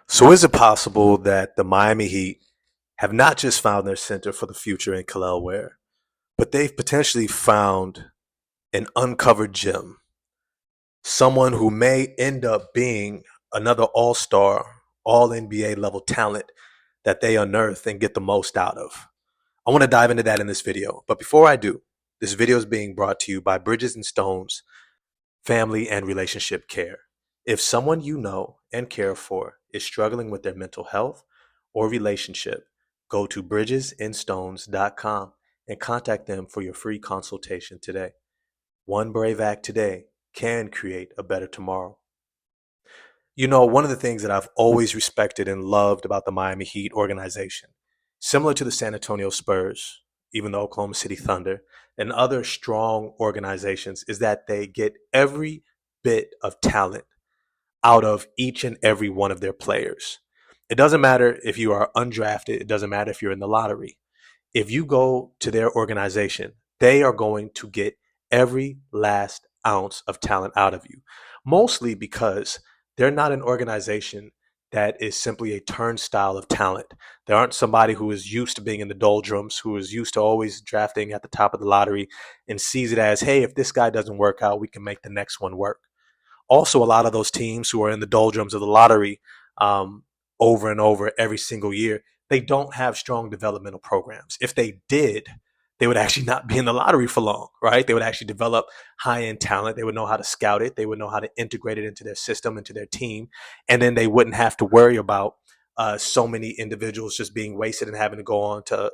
So is it possible that the Miami Heat have not just found their center for the future in Kel'el Ware, but they've potentially found an uncovered gem, someone who may end up being another all-star, all NBA level talent that they unearth and get the most out of? I want to dive into that in this video. But before I do, this video is being brought to you by Bridges and Stones Family and Relationship Care. If someone you know and care for is struggling with their mental health or relationship, go to bridgesandstones.com and contact them for your free consultation today. One brave act today can create a better tomorrow. You know, one of the things that I've always respected and loved about the Miami Heat organization, similar to the San Antonio Spurs, even the Oklahoma City Thunder, and other strong organizations, is that they get every bit of talent out of each and every one of their players. It doesn't matter if you are undrafted, it doesn't matter if you're in the lottery. If you go to their organization, they are going to get every last ounce of talent out of you. Mostly because they're not an organization that is simply a turnstile of talent. They aren't somebody who is used to being in the doldrums, who is used to always drafting at the top of the lottery and sees it as, hey, if this guy doesn't work out, we can make the next one work. Also, a lot of those teams who are in the doldrums of the lottery over and over every single year, they don't have strong developmental programs. If they did, they would actually not be in the lottery for long, right? They would actually develop high-end talent. They would know how to scout it. They would know how to integrate it into their system, into their team. And then they wouldn't have to worry about so many individuals just being wasted and having to go on to,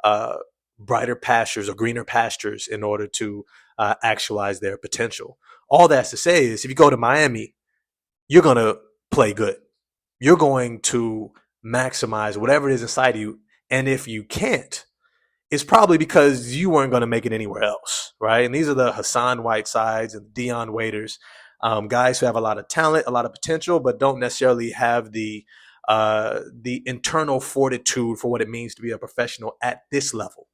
uh, brighter pastures or greener pastures in order to actualize their potential. All that's to say is if you go to Miami, you're going to play good. You're going to maximize whatever it is inside of you. And if you can't, it's probably because you weren't going to make it anywhere else, right? And these are the Hassan Whitesides and Dion Waiters, guys who have a lot of talent, a lot of potential, but don't necessarily have the internal fortitude for what it means to be a professional at this level.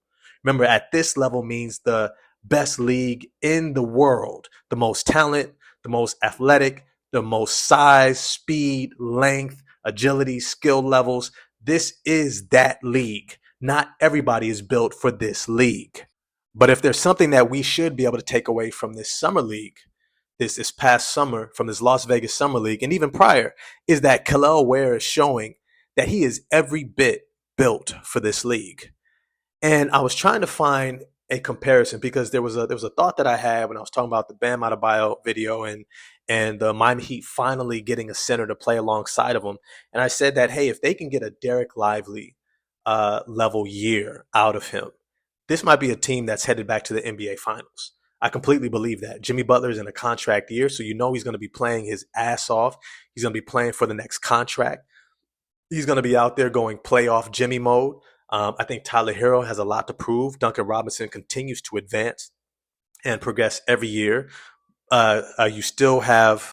Remember, at this level means the best league in the world, the most talent, the most athletic, the most size, speed, length, agility, skill levels. This is that league. Not everybody is built for this league. But if there's something that we should be able to take away from this summer league, this past summer, from this Las Vegas summer league, and even prior, is that Kel'el Ware is showing that he is every bit built for this league. And I was trying to find a comparison because there was a thought that I had when I was talking about the Bam Adebayo video and the Miami Heat finally getting a center to play alongside of him. And I said that, hey, if they can get a Derek Lively level year out of him, this might be a team that's headed back to the NBA Finals. I completely believe that. Jimmy Butler's in a contract year, so you know he's going to be playing his ass off. He's going to be playing for the next contract. He's going to be out there going playoff Jimmy mode. I think Tyler Hero has a lot to prove. Duncan Robinson continues to advance and progress every year. You still have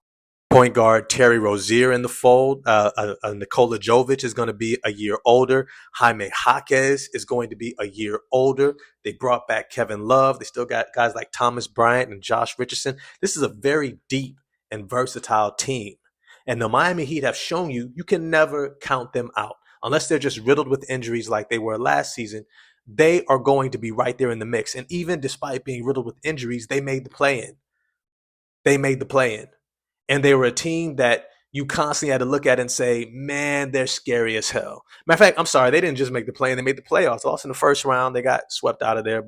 point guard Terry Rozier in the fold. Nikola Jovic is going to be a year older. Jaime Jaquez is going to be a year older. They brought back Kevin Love. They still got guys like Thomas Bryant and Josh Richardson. This is a very deep and versatile team. And the Miami Heat have shown you can never count them out. Unless they're just riddled with injuries like they were last season, they are going to be right there in the mix. And even despite being riddled with injuries, they made the play in. They made the play in. And they were a team that you constantly had to look at and say, man, they're scary as hell. Matter of fact, I'm sorry, they didn't just make the play in, they made the playoffs. They lost in the first round. They got swept out of there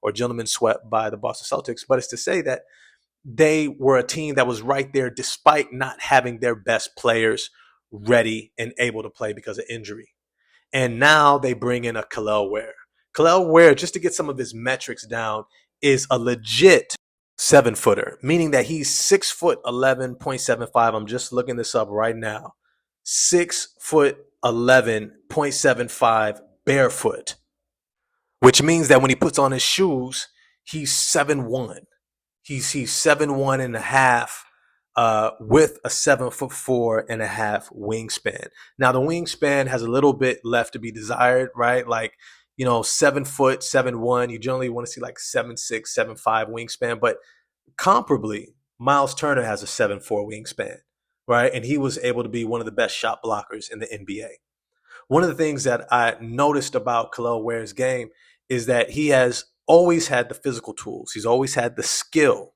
or gentlemen swept by the Boston Celtics. But it's to say that they were a team that was right there despite not having their best players ready and able to play because of injury. And now they bring in a Kel'el Ware. Kel'el Ware, just to get some of his metrics down, is a legit 7-footer, meaning that he's 6'11", 11.75. I'm just looking this up right now. 6'11", 11.75 barefoot, which means that when he puts on his shoes, he's 7'1". He's 7'1" and a half with a 7'4.5" wingspan. Now the wingspan has a little bit left to be desired, right? Like, 7 foot, 7'1". You generally want to see like 7'6", 7'5" wingspan, but comparably, Miles Turner has a 7'4" wingspan. right? And he was able to be one of the best shot blockers in the NBA. One of the things that I noticed about Kel'el Ware's game is that he has always had the physical tools. He's always had the skill.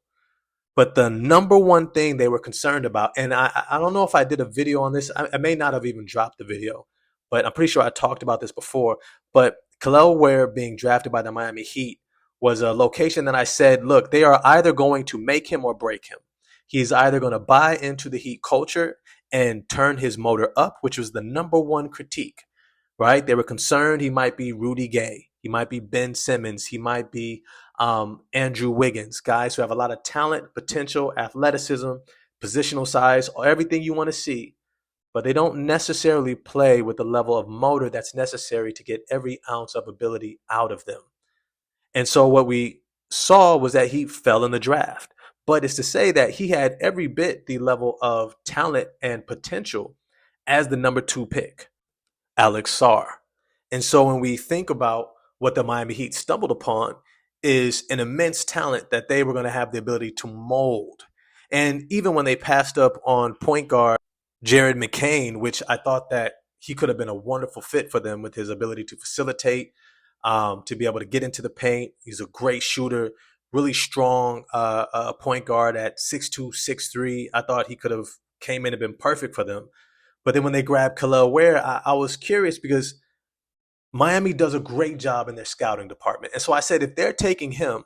But the number one thing they were concerned about, and I don't know if I did a video on this. I may not have even dropped the video, but I'm pretty sure I talked about this before. But Kel'el Ware being drafted by the Miami Heat was a location that I said, look, they are either going to make him or break him. He's either going to buy into the Heat culture and turn his motor up, which was the number one critique, right? They were concerned he might be Rudy Gay. He might be Ben Simmons. He might be Andrew Wiggins, guys who have a lot of talent, potential, athleticism, positional size, everything you want to see, but they don't necessarily play with the level of motor that's necessary to get every ounce of ability out of them. And so what we saw was that he fell in the draft. But it's to say that he had every bit the level of talent and potential as the number 2 pick, Alex Sarr. And so when we think about what the Miami Heat stumbled upon is an immense talent that they were going to have the ability to mold. And even when they passed up on point guard Jared McCain, which I thought that he could have been a wonderful fit for them with his ability to facilitate, to be able to get into the paint. He's a great shooter, really strong point guard at 6'2", 6'3". I thought he could have came in and been perfect for them. But then when they grabbed Kel'el Ware, I was curious because Miami does a great job in their scouting department. And so I said, if they're taking him,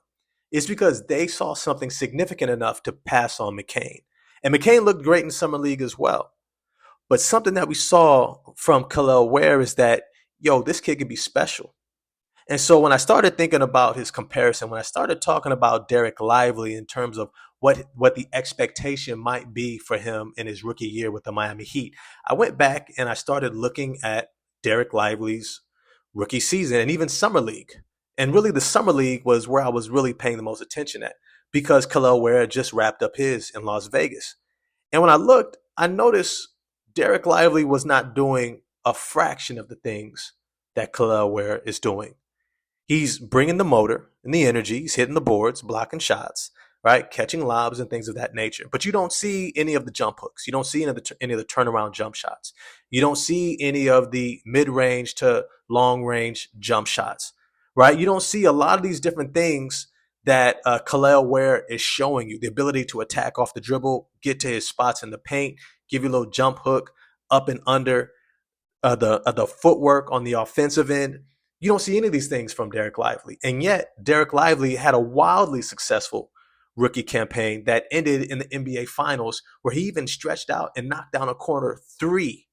it's because they saw something significant enough to pass on McCain. And McCain looked great in Summer League as well. But something that we saw from Kel'el Ware is that, yo, this kid could be special. And so when I started thinking about his comparison, when I started talking about Derek Lively in terms of what the expectation might be for him in his rookie year with the Miami Heat, I went back and I started looking at Derek Lively's rookie season and even Summer League. And really the Summer League was where I was really paying the most attention at because Kel'el Ware just wrapped up his in Las Vegas. And when I looked, I noticed Derek Lively was not doing a fraction of the things that Kel'el Ware is doing. He's bringing the motor and the energy. He's hitting the boards, blocking shots, right? Catching lobs and things of that nature. But you don't see any of the jump hooks. You don't see any of the turnaround jump shots. You don't see any of the mid-range to long-range jump shots, right? You don't see a lot of these different things that Kel'el Ware is showing you. The ability to attack off the dribble, get to his spots in the paint, give you a little jump hook, up and under, the footwork on the offensive end. You don't see any of these things from Derek Lively. And yet, Derek Lively had a wildly successful rookie campaign that ended in the NBA Finals, where he even stretched out and knocked down a corner 3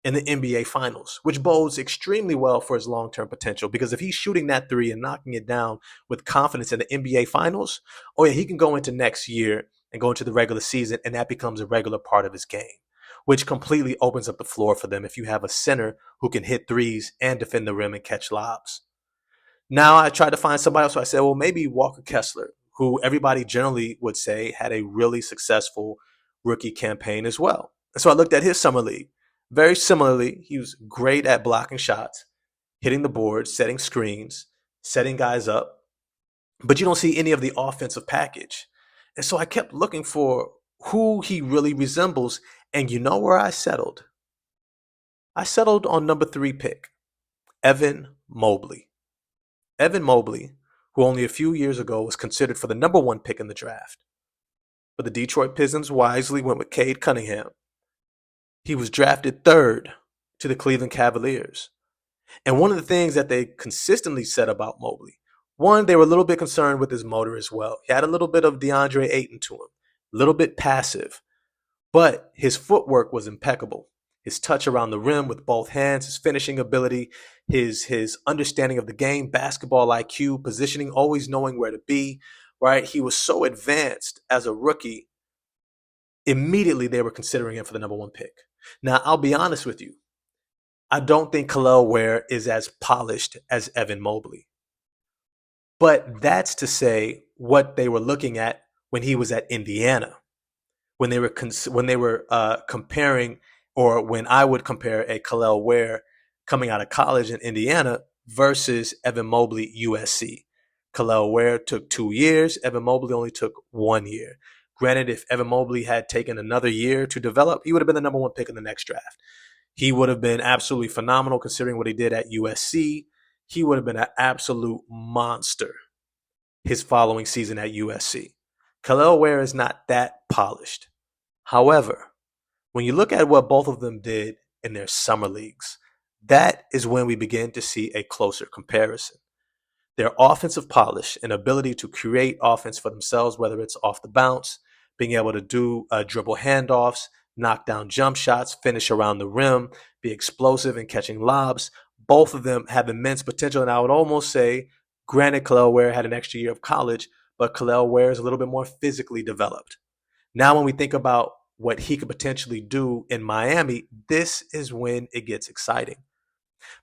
in the NBA Finals, which bodes extremely well for his long-term potential. Because if he's shooting that 3 and knocking it down with confidence in the NBA Finals, oh yeah, he can go into next year and go into the regular season, and that becomes a regular part of his game, which completely opens up the floor for them if you have a center who can hit threes and defend the rim and catch lobs. Now I tried to find somebody else, so I said, well, maybe Walker Kessler, who everybody generally would say had a really successful rookie campaign as well. And so I looked at his summer league. Very similarly, he was great at blocking shots, hitting the boards, setting screens, setting guys up, but you don't see any of the offensive package. And so I kept looking for who he really resembles. And you know where I settled? I settled on number 3 pick, Evan Mobley. Evan Mobley, who only a few years ago was considered for the number 1 pick in the draft. But the Detroit Pistons wisely went with Cade Cunningham. He was drafted 3rd to the Cleveland Cavaliers. And one of the things that they consistently said about Mobley, one, they were a little bit concerned with his motor as well. He had a little bit of DeAndre Ayton to him, a little bit passive. But his footwork was impeccable. His touch around the rim with both hands, his finishing ability, his understanding of the game, basketball IQ, positioning, always knowing where to be, right? He was so advanced as a rookie. Immediately, they were considering him for the number 1 pick. Now, I'll be honest with you. I don't think Kel'el Ware is as polished as Evan Mobley. But that's to say what they were looking at when he was at Indiana. When they were comparing, or when I would compare a Kel'el Ware coming out of college in Indiana versus Evan Mobley, USC. Kel'el Ware took 2 years. Evan Mobley only took 1 year. Granted, if Evan Mobley had taken another year to develop, he would have been the number one pick in the next draft. He would have been absolutely phenomenal considering what he did at USC. He would have been an absolute monster his following season at USC. Kel'el Ware is not that polished. However, when you look at what both of them did in their summer leagues, that is when we begin to see a closer comparison. Their offensive polish and ability to create offense for themselves, whether it's off the bounce, being able to do dribble handoffs, knock down jump shots, finish around the rim, be explosive in catching lobs. Both of them have immense potential. And I would almost say, granted, Kel'el Ware had an extra year of college, but Kel'el Ware is a little bit more physically developed. Now, when we think about what he could potentially do in Miami, this is when it gets exciting.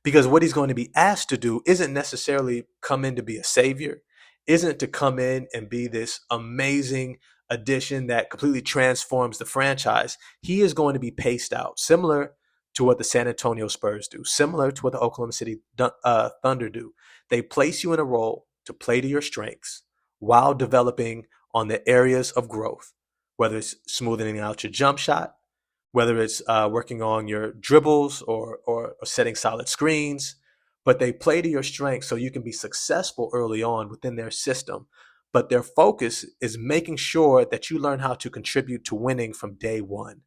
Because what he's going to be asked to do isn't necessarily come in to be a savior, isn't to come in and be this amazing addition that completely transforms the franchise. He is going to be paced out, similar to what the San Antonio Spurs do, similar to what the Oklahoma City Thunder do. They place you in a role to play to your strengths while developing on the areas of growth, whether it's smoothing out your jump shot, whether it's working on your dribbles or setting solid screens, but they play to your strengths so you can be successful early on within their system. But their focus is making sure that you learn how to contribute to winning from day one.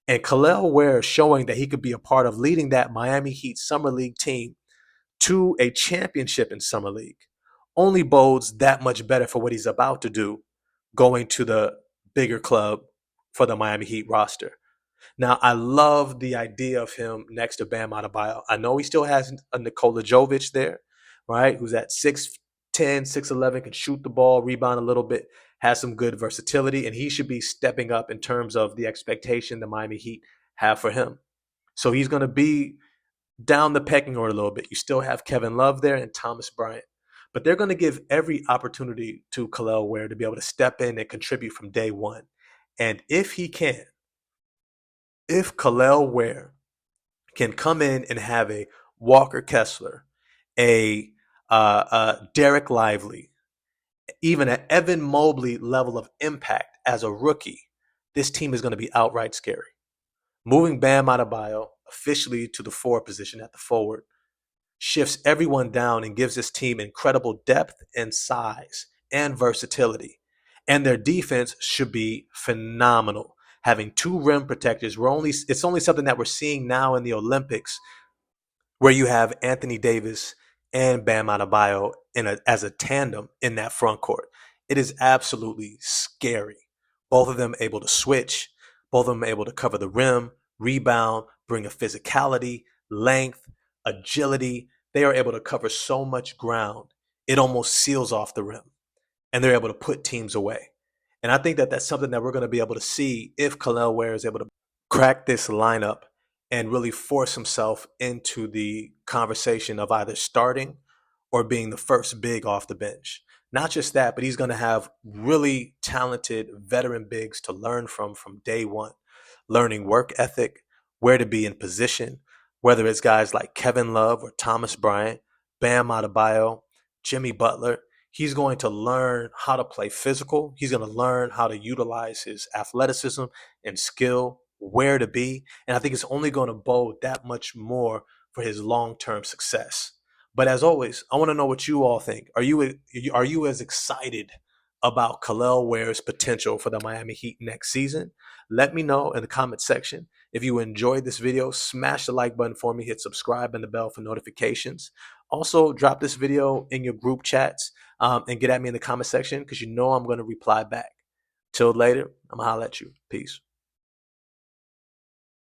And Kel'el Ware is showing that he could be a part of leading that Miami Heat Summer League team to a championship in Summer League only bodes that much better for what he's about to do going to the bigger club for the Miami Heat roster. Now, I love the idea of him next to Bam Adebayo. I know he still has a Nikola Jovic there, right, who's at 6'10", 6'11", can shoot the ball, rebound a little bit, has some good versatility, and he should be stepping up in terms of the expectation the Miami Heat have for him. So he's going to be down the pecking order a little bit. You still have Kevin Love there and Thomas Bryant. But they're going to give every opportunity to Kel'el Ware to be able to step in and contribute from day one. And if he can, if Kel'el Ware can come in and have a Walker Kessler, a Derek Lively, even an Evan Mobley level of impact as a rookie, this team is going to be outright scary. Moving Bam Adebayo officially to the 4 position at the forward shifts everyone down and gives this team incredible depth and size and versatility. And their defense should be phenomenal. Having 2 rim protectors, it's only something that we're seeing now in the Olympics, where you have Anthony Davis and Bam Adebayo as a tandem in that front court. It is absolutely scary. Both of them able to switch, both of them able to cover the rim, rebound, bring a physicality, length, agility. They are able to cover so much ground, it almost seals off the rim. And they're able to put teams away. And I think that that's something that we're going to be able to see if Kel'el Ware is able to crack this lineup and really force himself into the conversation of either starting or being the first big off the bench. Not just that, but he's going to have really talented veteran bigs to learn from day one, learning work ethic, where to be in position, whether it's guys like Kevin Love or Thomas Bryant, Bam Adebayo, Jimmy Butler. He's going to learn how to play physical. He's going to learn how to utilize his athleticism and skill, where to be. And I think it's only going to bode that much more for his long-term success. But as always, I want to know what you all think. Are you as excited about Kel'el Ware's potential for the Miami Heat next season? Let me know in the comment section. If you enjoyed this video, smash the like button for me, hit subscribe and the bell for notifications. Also, drop this video in your group chats and get at me in the comment section because you know I'm going to reply back. Till later, I'm going to holler at you. Peace.